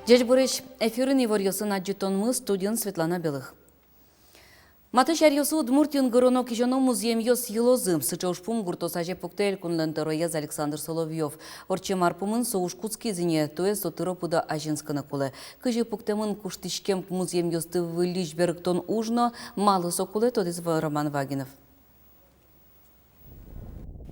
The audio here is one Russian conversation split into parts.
Жеж Борыш, эфирын иварьосын аджитонмы студент Светлана Белых. Матыш арьосу Удмуртин гороно кижоно музеем йос елозым, сычаушпум гуртосаже поктель кунлентороез Александр Соловьев. Орче марпумын соушкутский зине, то есть отыропуда ажинскана куле. Кыжи поктемын куштишкем музеем йосты вылиш берктон ужно, мало сокуле, то есть Роман Вагинов.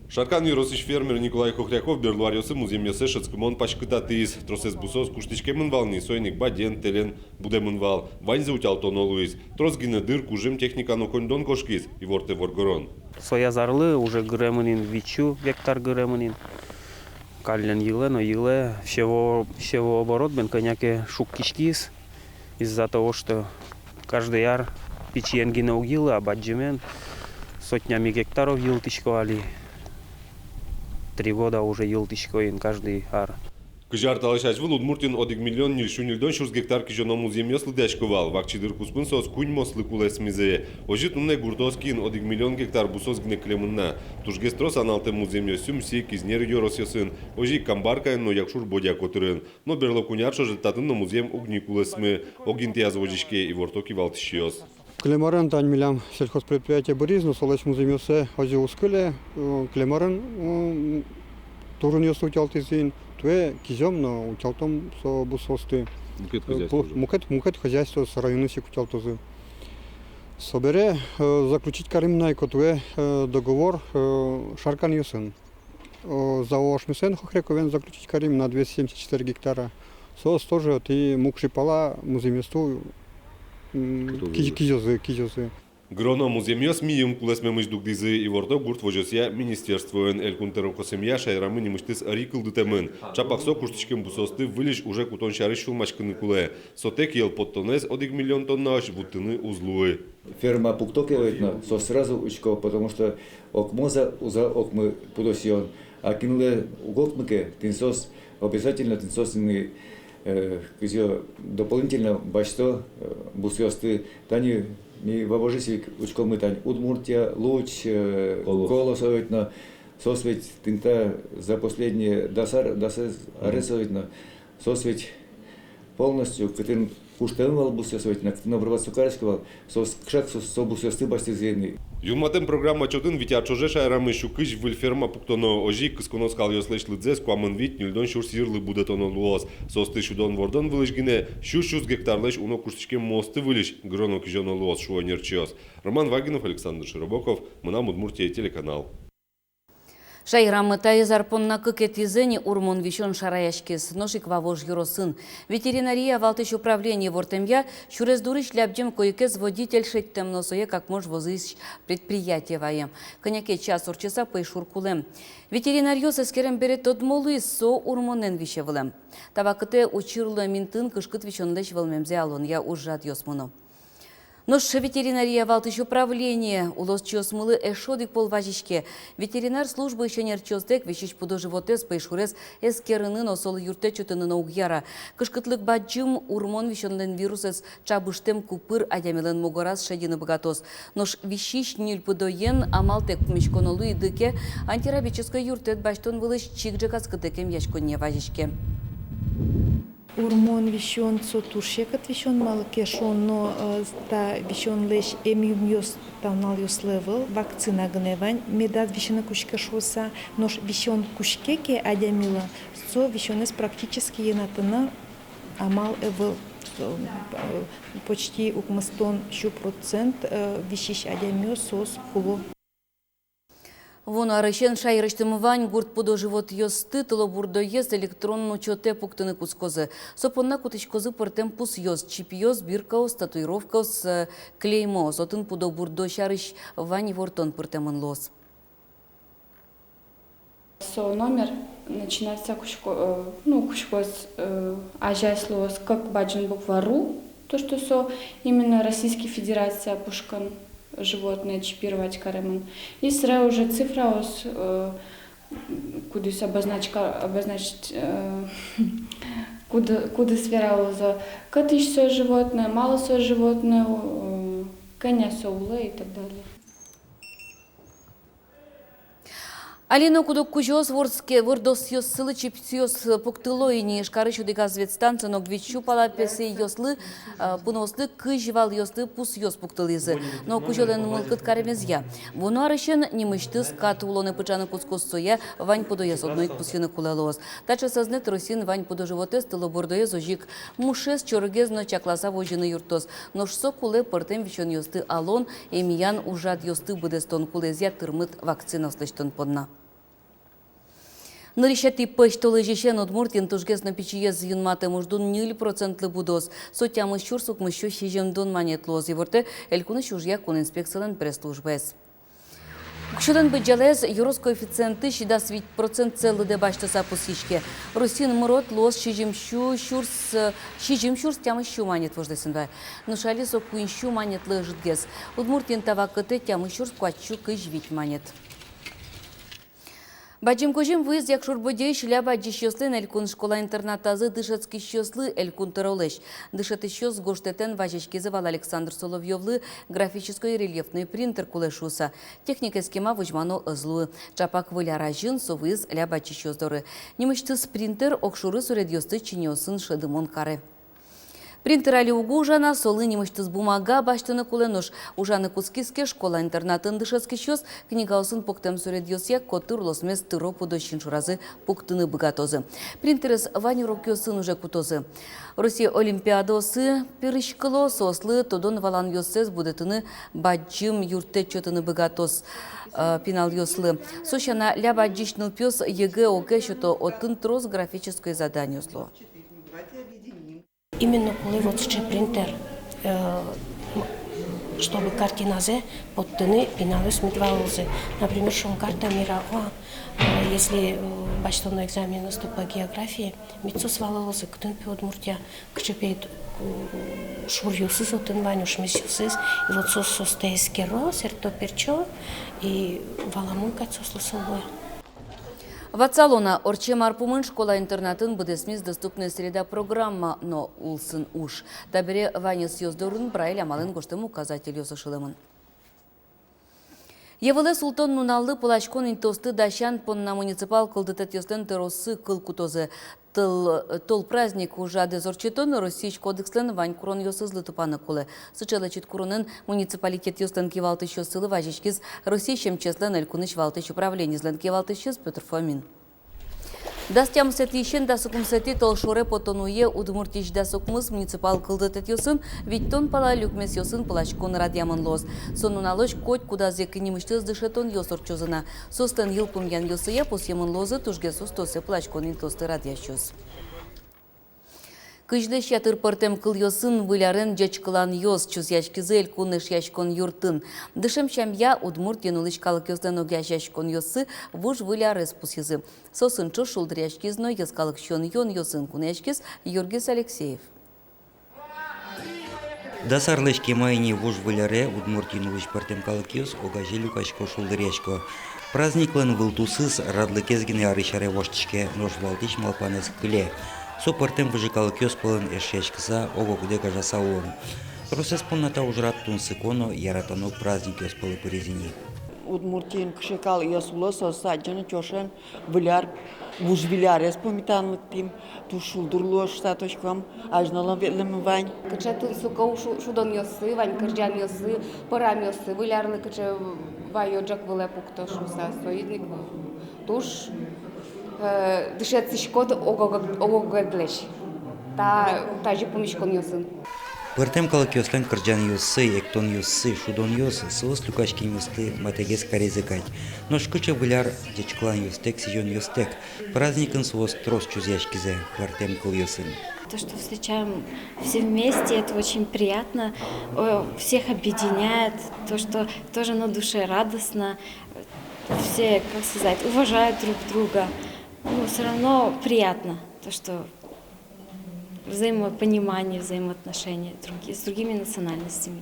Шаркан юросиш фермер Николай Хохряков берлуарьосы музеем йосе шыцкымон пашкыта тыйыз. Тросес бусос куштичкемын вални сойник баден, телен, будемын вал. Ваньзе утялтон олуиз. Трос гине дыр кужем техникану коньдон кошкиз и ворте воргорон. Соя зарлы уже греманин вичу гектар греманин. Каллен еле, но еле всего оборот бен коняке шук кишкиз. Из-за того, что каждый яр печеньги угилы, а баджимен сотнями гектаров елтичковали. 3 года уже елтичковин каждый ар. Кыжар талашач выл Удмуртин 1 миллион нильшунилдон шурс гектар кижоно музеем йос лыдашковал. Вакчидыр куспын сос кунь мослы кулес мизее. Ожит нумне гуртоскин 1 миллион гектар бусос гне клемынна. Тужгестрос аналте музеем йосюм си кизнер йорос йосын. Ожи камбаркаен но якшур бодя котырын. Но берло куняршо жеттатын но музеем огни кулесмы. Огинти азвожишке и вортоки валтишиос. Клемарен тань милям сельхозпредприятие Боризно, солоч музеем йосе ози ускыле. Клемарен турын йосу утялтизин. Туе киземно утялтом со бусосты. Мукет хозяйство с района сик утялтозы. Собере заключить каримнай котуе договор Шаркан йосен. За Ошмисен Хохряковен заключить карим на 274 гектара. Сос тоже ты мукшипала музееместу кизёзы. Гроно музеем йос мием кулесме мыждугдизы и ворто гурт вожосия министерствоен элькунтеро косемья шайрамы немыштыс арикл дытемын. Чапаксо куштичкем бусосты вылиш уже кутон шарыш шулмашкыны куле. Сотек ел подтонез 1 миллион тонна аш вуттыны узлуы. Ферма Пуктокевна со сразу учко, потому что окмоза уза окмы пудосион. А кинуле угокмыке тинсос обязательно тинсосный дополнительно башто бусосты тани ми вавожисик учкомы тань Удмуртия, Луч, Колосовитно, сосветь тинта за последние дасар аресовитно, сосветь полностью, кытын куштенвал бусосовитно, кытын обрабатсукарского, сос кшак собусосты бастизейный. Юматем программа чотын витячоже шайрамы шукыш вильферма пуктоно ожи кысконос калйослеш лыдзес куамын вит нюльдон шур сирлы будетоно луос. Состы шудон вордон вылыш гине шуш гектарлеш уно куштичке мосты вылиш гроно кижоно луос шуанерчиос. Роман Вагинов, Александр Широбоков, Мынам Удмуртия телеканал. Шайрамы тайызар понна кыкетизени урмон вишон шараяшкес, ношик вавож юросын. Ветеринария валтыш управление вортемья, шурез дурыш лябджем койкез водитель шеттем носое, как мож возыш предприятие ваем. Коняке час орчеса пейшур кулем. Ветеринариос эскерем берет отмолы со урмонен вишевлем. Тавакыте учирлы минтын кышкыт вишонлеш вылмемзе алон, я ужат йосмуно. Нож ветеринария валтыш управление улос чосмылы эшодик полважишке. Ветеринар службы еще нерчоздек вещич пудо животес пейшурес эскерынын осол юрте чутынын угьяра. Кышкытлык баджым урмон вишонлен вирусес чабыштем купыр адямелен могорас шедины богатос. Нож вещич нюль пудоен амалтек мешконолу и дыке антирабической юртет баштон вылыш чикджекас кытекем яшконне важишке. Урмон вишон сотуршекат вишон малкешон, но та вишон леш эмюмьос тавнал юс левел вакцина гневань медат вишона кушкешоса, но вишон кушкеке адямила со вишонес практически енатына амал эвел почти укмастон %, вишиш адямиос сос хуло. Вон арышен шайрыштымывань гурт пудо живот йосты тыло бурдо ез электронну чоте пуктыны кускозы. Сопонна кутышкозы пыртем пус йоз, чип йоз, биркаус, татуировкаус, клеймоз. Отын пудо бурдо шарыш вань вортон пыртемын лос. Со номер начинается кушкоз ажайслос как баджин буква РУ, то что со именно Российская Федерация пушкан. Животное чипировать каремон. И сразу уже цифра куда обозначить куда сфера за катыш со животное, мало со животное, коня соула и так далее. Аліно кудок кужос вордос йосили чіпсіос поктилоїні шкаричу дика станцинок відчупала песи йосли пуносли кижвал йосли пус йос поктилизи. Но кужолен мылкыт каремезя. Воно аришен німишти скатуло не печане куцко стоє вань подоє з одної пусіни кулелос. Та чи сазнет росін вань подо животе стило бордоє зожік мушес чоргезно чакласа вожіни юртос. Но ж со куле портем вічон йости алон еміян ужад йости буде стон кулезя тирмит вакцина слечтон подна. Нырищати пештоли жешен Удмуртин тужгесно печиез юнмате муждун 0% будос. Сотямы щурсук мыщу щежем дон манетлоз. Еворте элькуны щужья кун инспекциялен пресс-службес. Кшуден беджалез юрос коэффициенты 60% целы де баштаса пусичке. Русин мрот лос щежем щурс тямы щу манет вождесенда. Нушали сокуин щу манет лыждгез. Удмуртин тавакыты тямы щурс куачу кыжвить манет. Баджим кожим виз, як шурбодей шляба діщосли елькун школа-інтернатазы дышацки щослы элькун тыролеш. Дышаты щос гоштетен важечки зывал Александр Соловьевлы графической рельефный принтер кулешуса. Техника схема вujмано ызлуы. Чапак выляра жын совыз ляба діщоздоры. Немышты принтер окшуры суредьосты чинеосын шыдымон кары. Принтер али угужана, солы немыштыз бумага баштыны куленуш. Ужаны кускиске школа-интернатын дышацки щос книгаосын поктем суредьосья котыр лосмес тыро подощин шуразы поктыны быгатозы. Принтерес ваню рокёсын уже кутозы. Россия олимпиадосы пирышкыло сослы тодон валан йосез будетыны баджим юрте чотыны быгатоз пинал йослы. Сощана ля баджишныл пёс ЕГЭ ОГЭ щото отын трос графическое задание сло. Именно коли вот ще принтер, чтобы картиназе подтыны пиналы смитвалозы. Например, шум карта мира, если бачто на экзамен наступа географии, митсо свалалозы, ктын пи Удмуртия, кчепейт шурюсыз отын ваню шмисюсыз, и вот состейс керо, серто перчо, и валамун кацосло собой. Вацалона орчем арпумын школа-интернатын будесмиз доступная среда программа, но улсын уж. Табере ванес ёздорын брайль амалын гоштым указатель ёсышылымын. Евылы Султан Нуналлы пулачкон интосты дащан понна муниципал кылдытет ёстен терросы кыл кутозы. Тол праздник уже дезорчетон Российский кодекслен вань курон ёсызлы тупаны кулы. Сычела чит куронын муниципалитет ёстен кивалты щосылы важичкиз Российщем чеслен элькуныч валтыч управление злен кивалты щез Петр Фомин. Дастям сетишен дасукум сети толшоре потонуе удмуртич дасукмыз муниципал кылдытет ёсын, ведь тон пала люкмес ёсын палачкон радиамын лоз. Сонуналыш коть куда зекинимыштыз дышетон ёсорчозына. Состен йылпум ян ёсыя посемын лозы тужге сустосе палачкон интосты радиащоз. Кыжлеш ятыр пыртем кыл ёсын вылярен жечкылан ёс чузячкизы элькуныш яшкон юртын. Дышем шамья Удмуртин улычкалык ёзден огящашкон ёсы вуж вылярес пусизы. Сосын чо шулдыряшкизно ёскалык щон ён ёсын кунячкиз Юргис Алексеев. Дасарлышки майни вуж выляре Удмуртин улыч пыртем калык ёс огажелю качко шулдыряшко. Праздниклан вылтусыз радлы кезгине арышаре воштичке нож валтич малпанес кыле. Сопартем выжикал кёспалын эшечкса огогуде кажасаон. Процесс полнота ужрат тунсыконо яратану праздник кёспалы порезини. Удмуртин кшекал ясуло сосаджаны чошен виляр вуж вилярес помитанлык тим тушулдурло штаточкам ажналам ветлем вань. Кыче тунсука шудон йосы вань кырджан йосы порам йосы вилярлы кыче вайоджак виле пукто шуса союзник туш дышецишкот огоглеш. Та же помишкон йосын. Пыртем калык ёслен кырджан ёсы, эктон ёсы, шудон ёсы, сылыс люкачки ёсты матегес карезыкать. Но шкыча выляр дечклан ёстек, сижон ёстек. Праздникын сылыс трос чузяшкизе, пыртем кыл ёсын. То, что встречаем все вместе, это очень приятно, всех объединяет, то, что тоже на душе радостно, все, как сказать, уважают друг друга. Но все равно приятно, то, что взаимопонимание, взаимоотношения с другими национальностями.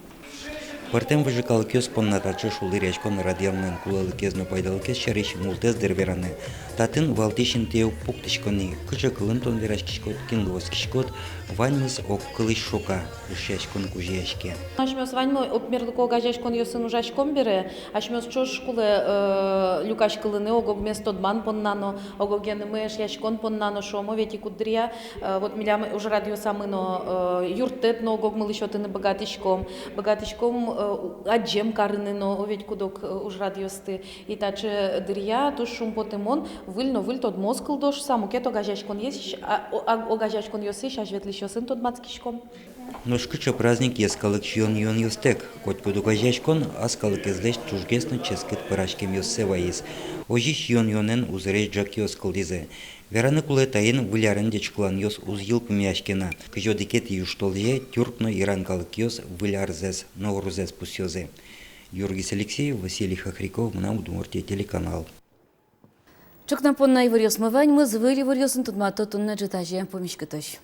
Партем выжикалкес поннатачы шулы речкон радиалнен кулалыкезно пайдалыкез шариш мултез дервераны. Татын валтишин теу пуктышкони, кыча кылын тон верашкишкот, кингвоз кишкот, ваньмыз ок кылыш шока, ушешкон кужешке. Ашмёс ваньмо обмерлыко гажешкон йосын ужашком бере, ашмёс чош шкуле люкаш кылыны огог местодман поннано, огоген меш яшкон поннано шомо вети кудрия, вот милям уже радио самыно юртет но огог мылышотыны богатышком аджем карыныно ведь кудок уж радиосты и таче дрия то шум потемон выльно выль тот москл дош саму кето гажешкон есть о гажешкон йосиш аж ветлишосын тот мацкишком. Но шкыча праздник ескалык шион йон йостек, хоть куду гажешкон, аскалык ездеш чужгесно ческет парашкем йоссеваис. Ожи шион йонен узреш джак йоскалдизе. Вераны куле тайын вылярын дечклан йос уз йылпым яшкена. Кыжо дикет юштолже тюркно иранкалык йос вылярзес, ногрузес пусьозе. Юргис Алексеев, Василий Хохряков, Мна Удмуртия, телеканал. Чокнапонна иварьос мывань, мы звыли варьосын тутмато тунна джетаже помешкатош.